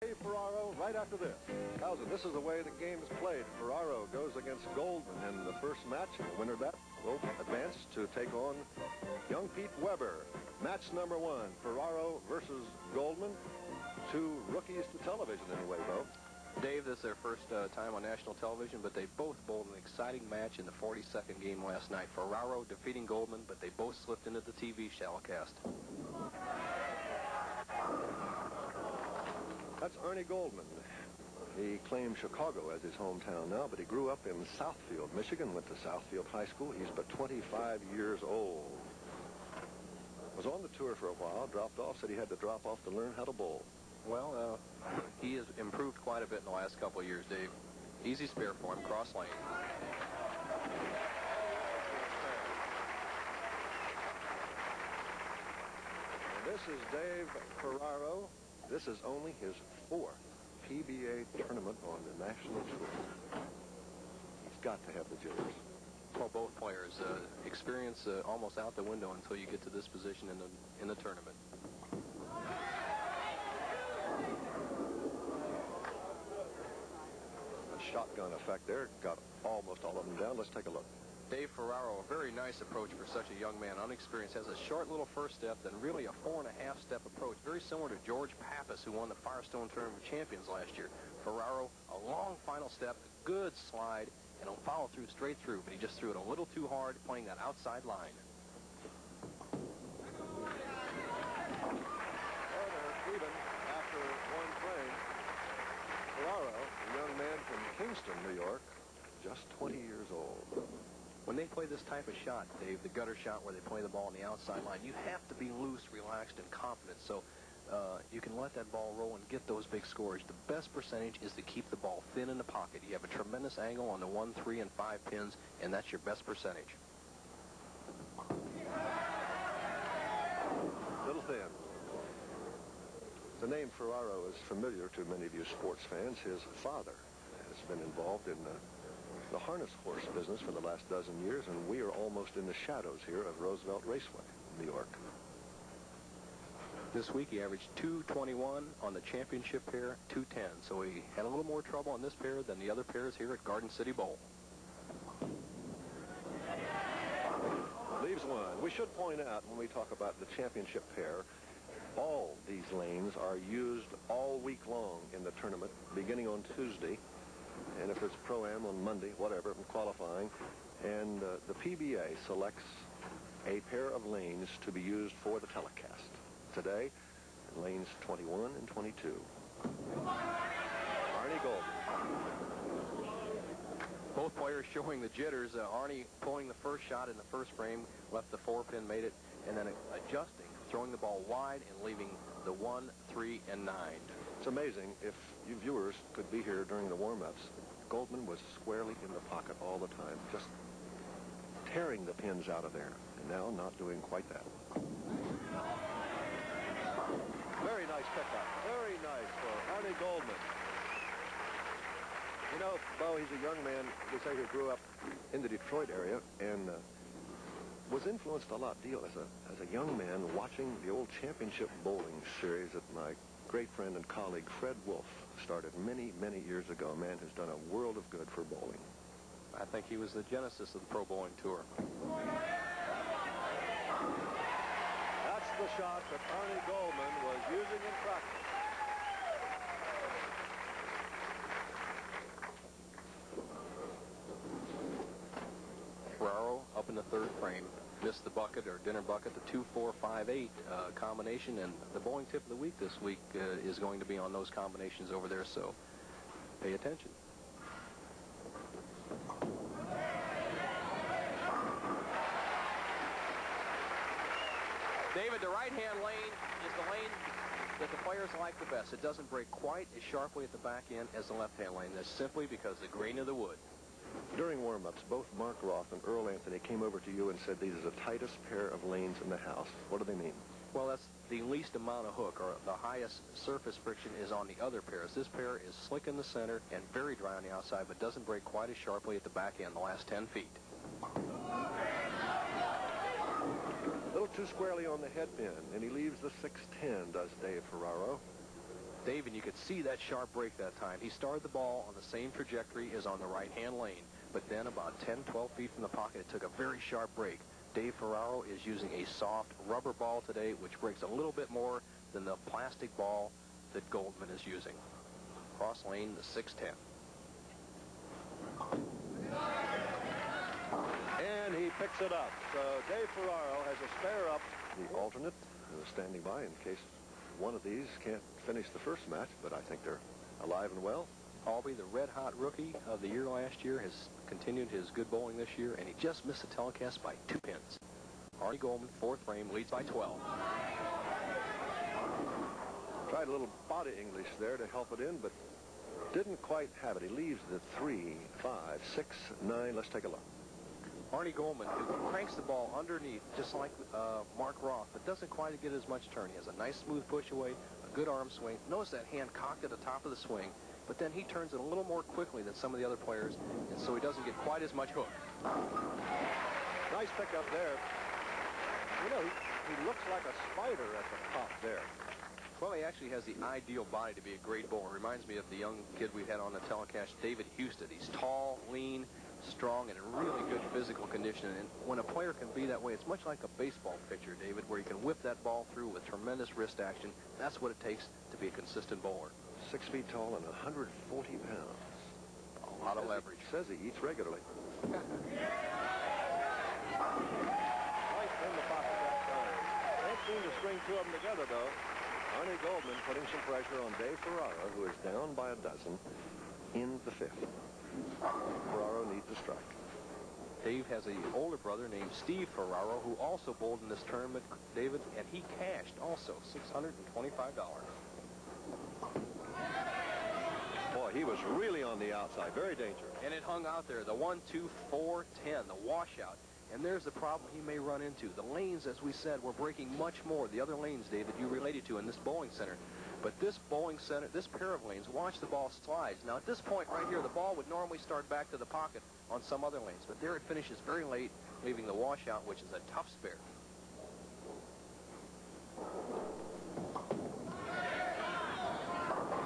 Dave Ferraro right after this. How's it? This is the way the game is played. Ferraro goes against Goldman in the first match. The winner of that will advance to take on young Pete Weber. Match number one, Ferraro versus Goldman. Two rookies to television anyway, Bo. Dave, this is their first time on national television, but they both bowled an exciting match in the 42nd game last night. Ferraro defeating Goldman, but they both slipped into the TV telecast. That's Arnie Goldman. He claims Chicago as his hometown now, but he grew up in Southfield, Michigan, went to Southfield High School. He's but 25 years old. Was on the tour for a while, dropped off, said he had to drop off to learn how to bowl. Well, he has improved quite a bit in the last couple of years, Dave. Easy spare for him, cross lane. And this is Dave Ferraro. This is only his fourth PBA tournament on the national tour. He's got to have the jitters. Well, both players experience almost out the window until you get to this position in the tournament. A shotgun effect there. Got almost all of them down. Let's take a look. Dave Ferraro, a very nice approach for such a young man, unexperienced, has a short little first step, then really a 4.5-step approach, very similar to George Pappas, who won the Firestone Tournament of Champions last year. Ferraro, a long final step, a good slide, and he'll follow through straight through, but he just threw it a little too hard, playing that outside line. Even after one frame, Ferraro, a young man from Kingston, New York, just 20 years old. When they play this type of shot, Dave, the gutter shot where they play the ball on the outside line, you have to be loose, relaxed, and confident. So you can let that ball roll and get those big scores. The best percentage is to keep the ball thin in the pocket. You have a tremendous angle on the 1, 3, and 5 pins, and that's your best percentage. Little thin. The name Ferraro is familiar to many of you sports fans. His father has been involved in the harness horse business for the last dozen years, and we are almost in the shadows here of Roosevelt Raceway, New York. This week he averaged 221 on the championship pair, 210. So he had a little more trouble on this pair than the other pairs here at Garden City Bowl. Leaves one. We should point out when we talk about the championship pair, all these lanes are used all week long in the tournament, beginning on Tuesday. And if it's Pro-Am on Monday, whatever, qualifying. And the PBA selects a pair of lanes to be used for the telecast. Today, lanes 21 and 22. Arnie Goldman. Both players showing the jitters. Arnie pulling the first shot in the first frame, left the 4-pin, made it, and then adjusting, throwing the ball wide and leaving the 1, 3, and 9. It's amazing. If you viewers could be here during the warm-ups, Goldman was squarely in the pocket all the time, just tearing the pins out of there, and now not doing quite that. Very nice pickup. Very nice for Arnie Goldman. You know, Bo, he's a young man, they say, who grew up in the Detroit area and was influenced a lot deal as a young man watching the old championship bowling series that my great friend and colleague Fred Wolf started many, many years ago. A man who's done a world of good for bowling. I think he was the genesis of the Pro Bowling Tour. That's the shot that Arnie Goldman was using in practice. Ferraro up in the third frame. Missed the bucket or dinner bucket, the 2-4-5-8 combination, and the bowling tip of the week this week is going to be on those combinations over there, so pay attention. David, the right-hand lane is the lane that the players like the best. It doesn't break quite as sharply at the back end as the left-hand lane. That's simply because the grain of the wood. During warm-ups, both Mark Roth and Earl Anthony came over to you and said these are the tightest pair of lanes in the house. What do they mean? Well, that's the least amount of hook, or the highest surface friction is on the other pairs. This pair is slick in the center and very dry on the outside, but doesn't break quite as sharply at the back end, the last 10 feet. A little too squarely on the head pin, and he leaves the 610, does Dave Ferraro. Dave, and you could see that sharp break that time. He started the ball on the same trajectory as on the right-hand lane, but then about 10, 12 feet from the pocket, it took a very sharp break. Dave Ferraro is using a soft rubber ball today, which breaks a little bit more than the plastic ball that Goldman is using. Cross lane, the 610. And he picks it up. So Dave Ferraro has a spare up. The alternate is standing by in case one of these can't finish the first match, but I think they're alive and well. Albee, the red-hot rookie of the year last year, has continued his good bowling this year, and he just missed the telecast by 2 pins. Arnie Goldman, fourth frame, leads by 12. Tried a little body English there to help it in, but didn't quite have it. He leaves the 3, 5, 6, 9. Let's take a look. Arnie Goldman, who cranks the ball underneath, just like Mark Roth, but doesn't quite get as much turn. He has a nice smooth push away, a good arm swing. Notice that hand cocked at the top of the swing, but then he turns it a little more quickly than some of the other players, and so he doesn't get quite as much hook. Nice pickup there. You know, he looks like a spider at the top there. Well, he actually has the ideal body to be a great bowler. Reminds me of the young kid we had on the telecast, David Houston. He's tall, lean, strong, and in really good physical condition. And when a player can be that way, it's much like a baseball pitcher, David, where you can whip that ball through with tremendous wrist action. That's what it takes to be a consistent bowler. 6 feet tall and 140 pounds. A lot of leverage. Says he eats regularly. Right in the pocket that time. Can't seem to string two of them together, though. Arnie Goldman putting some pressure on Dave Ferraro, who is down by a dozen in the 5th. Ferraro needs a strike. Dave has an older brother named Steve Ferraro, who also bowled in this tournament, David, and he cashed also $625. Boy, he was really on the outside. Very dangerous. And it hung out there. The 1, 2, 4, 10, the washout. And there's the problem he may run into. The lanes, as we said, were breaking much more. The other lanes, David, you related to in this bowling center. But this bowling center, this pair of lanes, watch the ball slides. Now, at this point right here, the ball would normally start back to the pocket on some other lanes. But there it finishes very late, leaving the washout, which is a tough spare.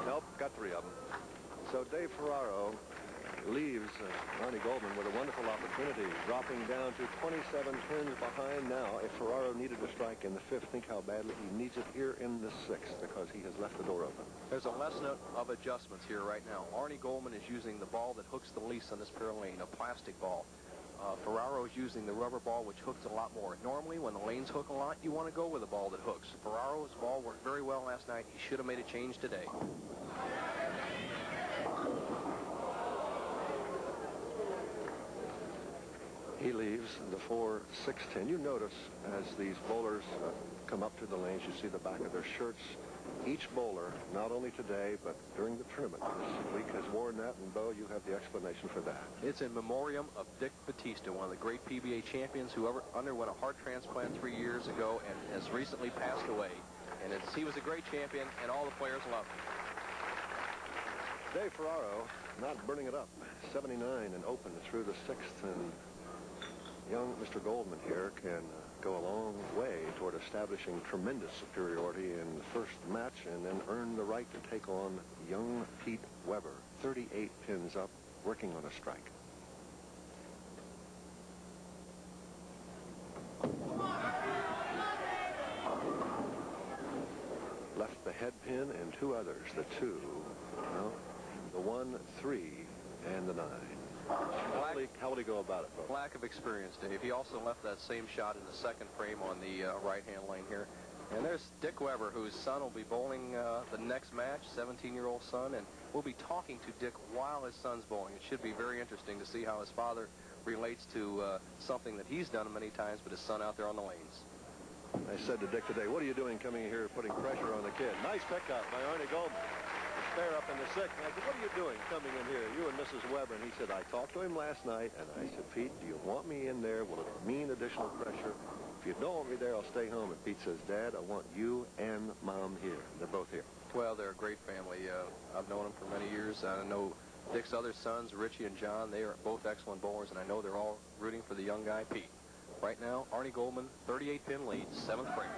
Nope, got 3 of them. So Dave Ferraro leaves Arnie Goldman with a wonderful opportunity, dropping down to 27 pins behind now. If Ferraro needed a strike in the 5th, think how badly he needs it here in the 6th, because he has left the door open. There's a lesson of adjustments here right now. Arnie Goldman is using the ball that hooks the least on this pair of lane, a plastic ball. Ferraro is using the rubber ball, which hooks a lot more. Normally, when the lanes hook a lot, you want to go with a ball that hooks. Ferraro's ball worked very well last night. He should have made a change today. He leaves the 4, 6, 10. You notice as these bowlers come up to the lanes, you see the back of their shirts. Each bowler, not only today, but during the tournament this week, has worn that, and Bo, you have the explanation for that. It's in memoriam of Dick Battista, one of the great PBA champions who underwent a heart transplant 3 years ago and has recently passed away. And he was a great champion, and all the players loved him. Dave Ferraro not burning it up. 79 and open through the 6th, and young Mr. Goldman here can go a long way toward establishing tremendous superiority in the first match and then earn the right to take on young Pete Weber, 38 pins up, working on a strike. Left the head pin and 2 others, the 2, no, the 1, 3, and the 9. How will he go about it, Bo? Lack of experience, Dave. He also left that same shot in the 2nd frame on the right-hand lane here. And there's Dick Weber, whose son will be bowling the next match, 17-year-old son, and we'll be talking to Dick while his son's bowling. It should be very interesting to see how his father relates to something that he's done many times, but his son out there on the lanes. I said to Dick today, what are you doing coming here putting pressure on the kid? Nice pickup by Arnie Goldman. Spare up in the 6th. And I said, what are you doing coming in here, you and Mrs. Weber? And he said, I talked to him last night, and I said, Pete, do you want me in there? Will it mean additional pressure? If you don't want me there, I'll stay home. And Pete says, Dad, I want you and Mom here. They're both here. Well, they're a great family. I've known them for many years. I know Dick's other sons, Richie and John. They are both excellent bowlers, and I know they're all rooting for the young guy, Pete. Right now, Arnie Goldman, 38-pin lead, 7th frame.